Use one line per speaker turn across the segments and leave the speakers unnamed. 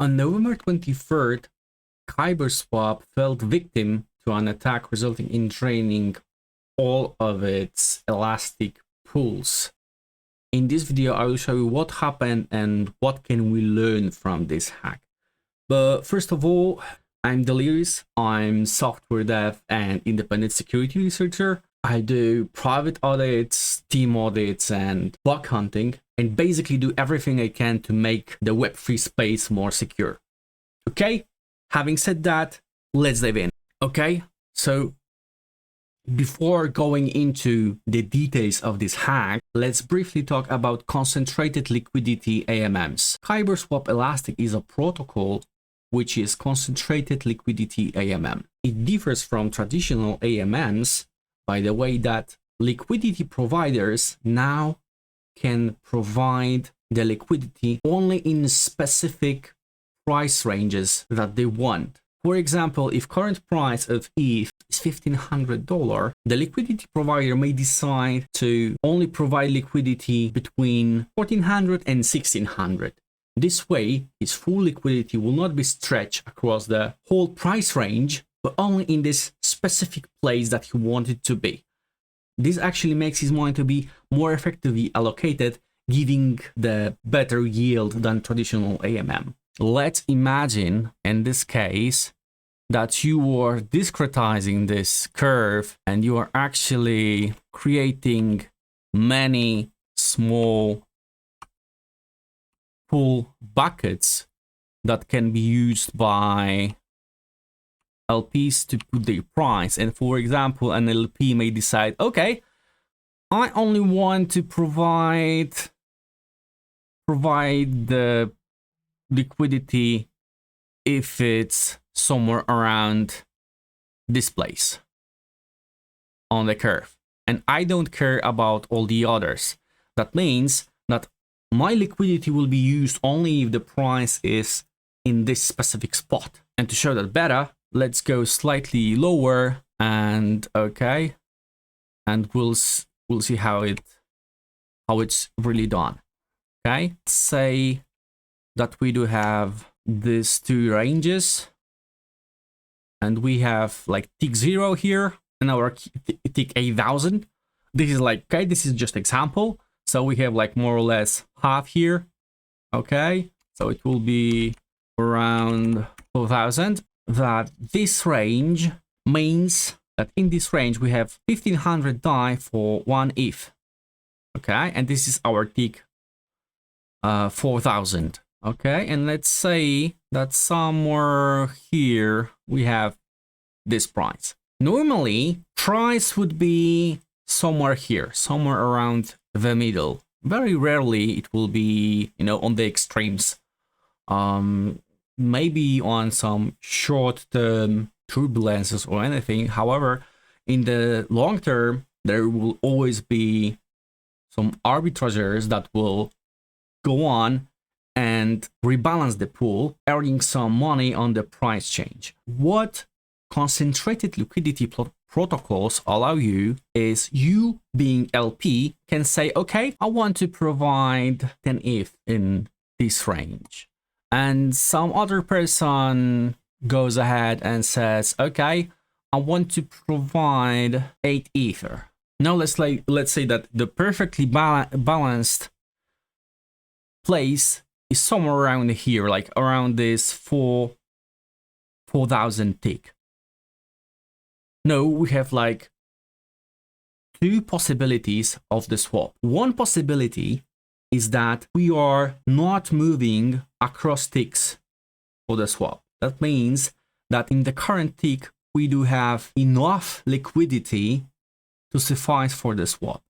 On November 23rd, KyberSwap fell victim to an attack resulting in draining all of its Elastic pools. In this video, I will show you what happened and what can we learn from this hack. But first of all, I'm Delirious. I'm software dev and independent security researcher. I do private audits, team audits, and bug hunting, and basically do everything I can to make the Web3 space more secure. Okay, having said that, let's dive in. Okay, so before going into the details of this hack, let's briefly talk about concentrated liquidity AMMs. KyberSwap Elastic is a protocol which is concentrated liquidity AMM. It differs from traditional AMMs by the way that liquidity providers now can provide the liquidity only in specific price ranges that they want. For example, if current price of ETH is $1,500, the liquidity provider may decide to only provide liquidity between $1,400 and $1,600. This way, his full liquidity will not be stretched across the whole price range, but only in this specific place that he wanted to be. This actually makes his money to be more effectively allocated, giving the better yield than traditional AMM. Let's imagine, in this case, that you are discretizing this curve and you are actually creating many small pool buckets that can be used by LPs to put their price. And for example, an LP may decide, okay, I only want to provide the liquidity if it's somewhere around this place on the curve, and I don't care about all the others. That means that my liquidity will be used only if the price is in this specific spot. And to show that better, let's go slightly lower, and okay, and we'll see how it's really done. Okay, let's say that we do have these two ranges, and we have like tick 0 here and our tick 8,000. This is like, okay, this is just example. So we have like more or less half here. Okay, so it will be around 4,000. That this range means that in this range we have 1,500 DAI for 1 ETH. Okay, and this is our tick 4,000. Okay, and let's say that somewhere here we have this price. Normally, price would be somewhere here, somewhere around the middle. Very rarely it will be, you know, on the extremes. Maybe on some short-term turbulences or anything. However, in the long term, there will always be some arbitrageurs that will go on and rebalance the pool, earning some money on the price change. What concentrated liquidity protocols allow you is you being LP can say, okay, I want to provide 10 ETH in this range. And some other person goes ahead and says, okay, I want to provide 8 Ether. Now let's say that the perfectly balanced place is somewhere around here, like around this 4,000 tick. No, we have like two possibilities of the swap. One possibility is that we are not moving across ticks for the swap. That means that in the current tick, we do have enough liquidity to suffice for the swap.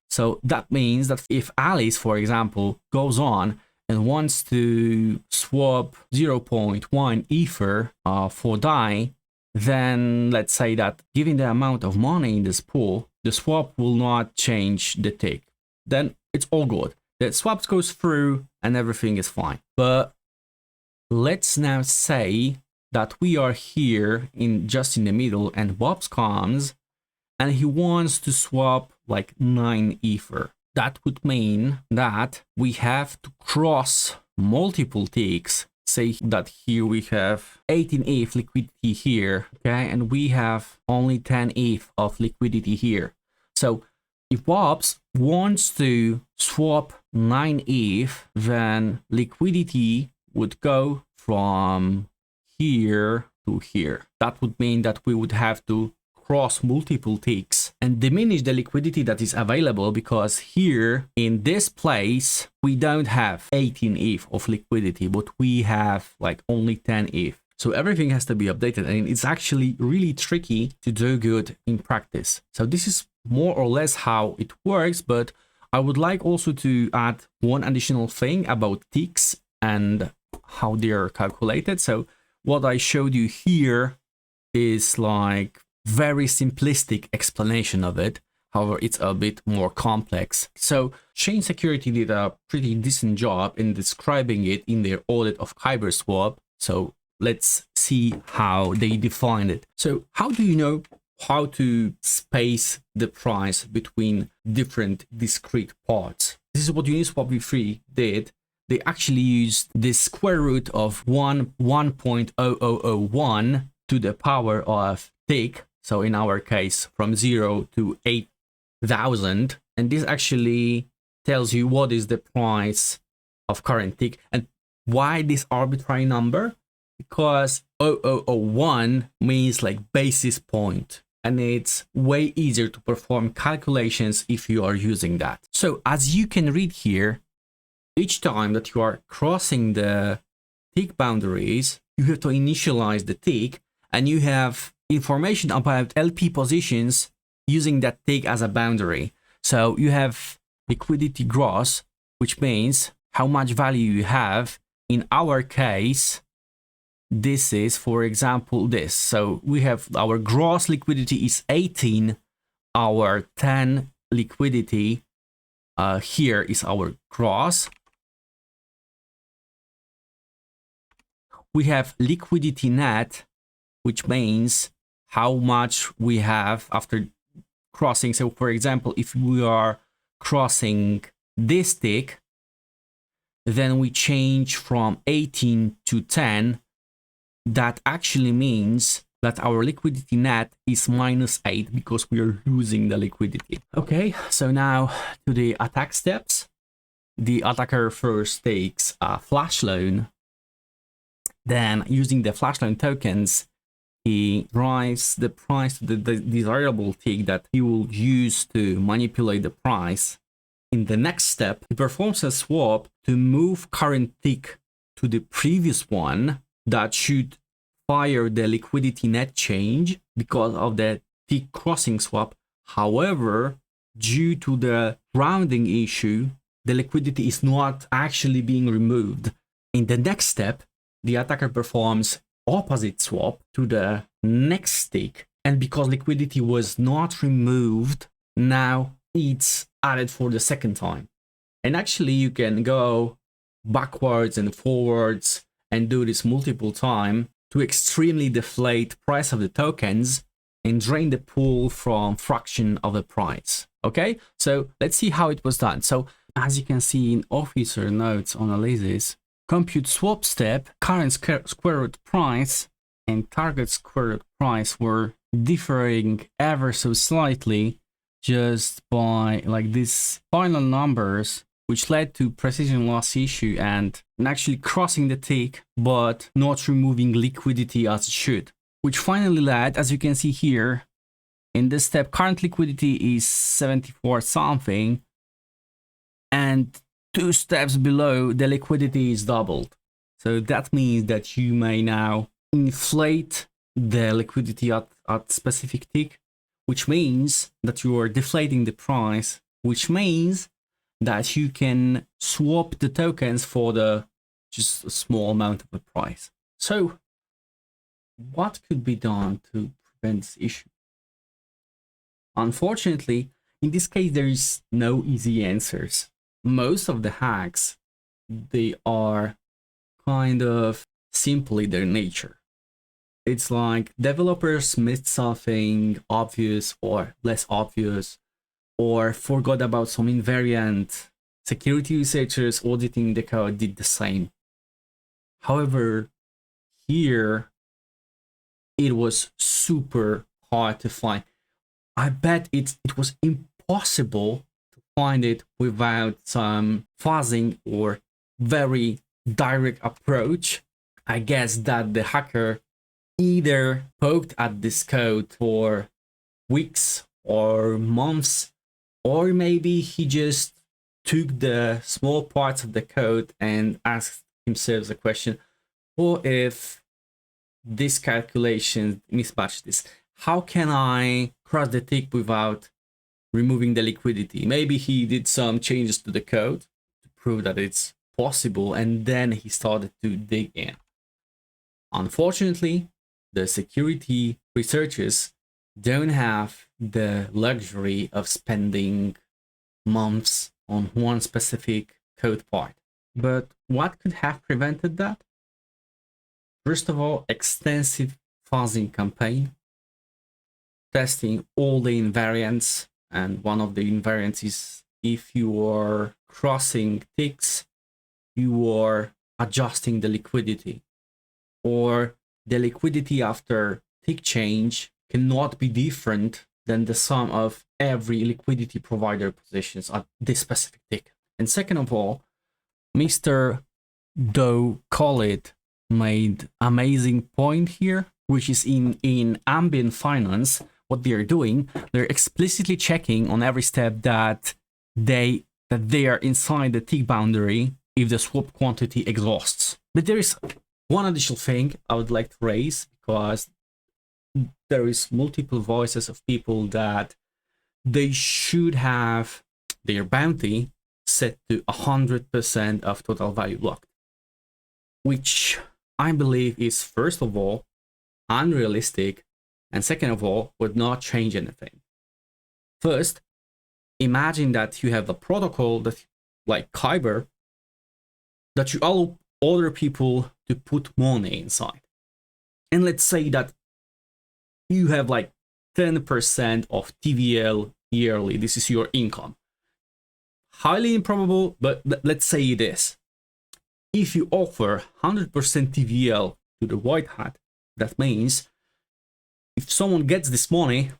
So that means that if Alice, for example, goes on and wants to swap 0.1 Ether for DAI, then let's say that given the amount of money in this pool, the swap will not change the tick. Then it's all good. The swap goes through and everything is fine. But let's now say that we are here just in the middle and Bobs comes and he wants to swap like 9 Ether. That would mean that we have to cross multiple ticks say that here we have 18 ETH liquidity here, okay, and we have only 10 ETH of liquidity here. So if Wops wants to swap 9 ETH, then liquidity would go from here to here. That would mean that we would have to cross multiple ticks and diminish the liquidity that is available, because here in this place we don't have 18 ETH of liquidity, but we have like only 10 ETH. So everything has to be updated, and it's actually really tricky to do good in practice. So this is more or less how it works, but I would like also to add one additional thing about ticks and how they are calculated. So what I showed you here is like very simplistic explanation of it. However, it's a bit more complex. So Chain Security did a pretty decent job in describing it in their audit of KyberSwap. So let's see how they defined it. So how do you know how to space the price between different discrete parts? This is what Uniswap v3 did. They actually used the square root of 1.0001 to the power of tick. So in our case, from 0 to 8,000. And this actually tells you what is the price of current tick. And why this arbitrary number? Because 0001 means like basis point. And it's way easier to perform calculations if you are using that. So as you can read here, each time that you are crossing the tick boundaries, you have to initialize the tick, and you have information about LP positions using that tick as a boundary. So you have liquidity gross, which means how much value you have. In our case, this is, for example, this. So we have our gross liquidity is 18, our 10 liquidity here is our gross. We have liquidity net, which means how much we have after crossing. So for example, if we are crossing this tick, then we change from 18 to 10. That actually means that our liquidity net is -8 because we are losing the liquidity. Okay, so now to the attack steps. The attacker first takes a flash loan. Then using the flash loan tokens, he drives the price to the desirable tick that he will use to manipulate the price. In the next step, he performs a swap to move current tick to the previous one. That should fire the liquidity net change because of the tick crossing swap. However, due to the rounding issue, the liquidity is not actually being removed. In the next step, the attacker performs opposite swap to the next tick, and because liquidity was not removed, now it's added for the second time. And actually you can go backwards and forwards and do this multiple times to extremely deflate price of the tokens and drain the pool from fraction of the price. Okay, so let's see how it was done. So as you can see in officer notes analysis, compute swap step, current square root price and target square root price were differing ever so slightly just by like these final numbers, which led to precision loss issue and actually crossing the tick, but not removing liquidity as it should. Which finally led, as you can see here, in this step, current liquidity is 74 something, and 2 steps below, the liquidity is doubled. So that means that you may now inflate the liquidity at specific tick, which means that you are deflating the price, which means that you can swap the tokens for just a small amount of the price. So what could be done to prevent this issue? Unfortunately, in this case, there is no easy answers. Most of the hacks, they are kind of simple in their nature. It's like developers missed something obvious or less obvious, or forgot about some invariant. Security researchers auditing the code did the same. However, here it was super hard to find. I bet it was impossible to find it without some fuzzing or very direct approach. I guess that the hacker either poked at this code for weeks or months, or maybe he just took the small parts of the code and asked himself the question, what if this calculation mismatch this? How can I cross the tick without removing the liquidity? Maybe he did some changes to the code to prove that it's possible, and then he started to dig in. Unfortunately, the security researchers don't have the luxury of spending months on one specific code part. But what could have prevented that? First of all, extensive fuzzing campaign, testing all the invariants, and one of the invariants is if you are crossing ticks, you are adjusting the liquidity, or the liquidity after tick change cannot be different than the sum of every liquidity provider positions at this specific tick. And second of all, Mr. Doe Khalid made amazing point here, which is in ambient finance, what they're doing, they're explicitly checking on every step that they are inside the tick boundary if the swap quantity exhausts. But there is one additional thing I would like to raise, because there is multiple voices of people that they should have their bounty set to 100% of total value blocked, which I believe is, first of all, unrealistic, and second of all, would not change anything. First, imagine that you have a protocol that, like Kyber, that you allow other people to put money inside. And let's say that you have like 10% of TVL yearly. This is your income. Highly improbable, but let's say it is. If you offer 100% TVL to the white hat, that means if someone gets this money,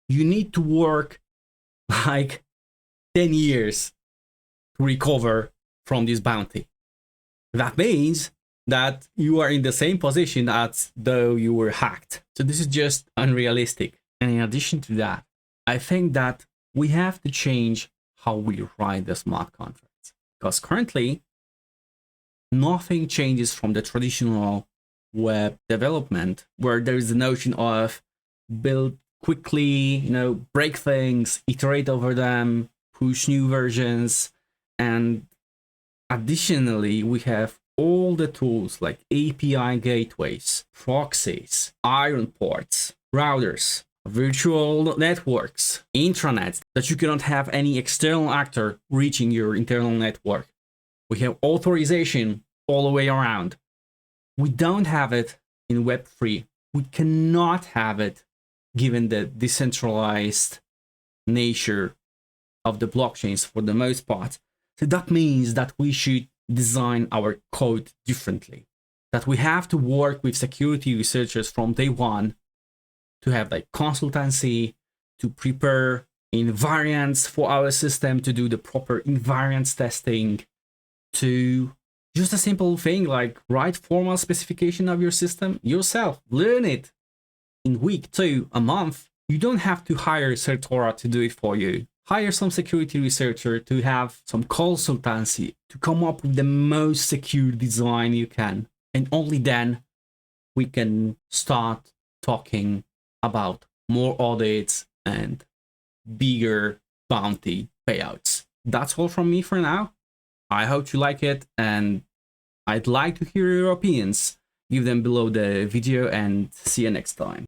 you need to work like 10 years to recover from this bounty. That means that you are in the same position as though you were hacked. So this is just unrealistic. And in addition to that, I think that we have to change how we write the smart contracts, because currently nothing changes from the traditional web development, where there is the notion of build quickly, break things, iterate over them, push new versions. And additionally, we have all the tools like API gateways, proxies, iron ports, routers, virtual networks, intranets, that you cannot have any external actor reaching your internal network. We have authorization all the way around. We don't have it in Web3. We cannot have it given the decentralized nature of the blockchains for the most part. So that means that we should design our code differently, that we have to work with security researchers from day one to have like consultancy, to prepare invariants for our system, to do the proper invariance testing, to just a simple thing like write formal specification of your system yourself, learn it in week 2, a month. You don't have to hire Certora to do it for you. Hire some security researcher to have some consultancy to come up with the most secure design you can. And only then we can start talking about more audits and bigger bounty payouts. That's all from me for now. I hope you like it, and I'd like to hear your opinions. Leave them below the video, and see you next time.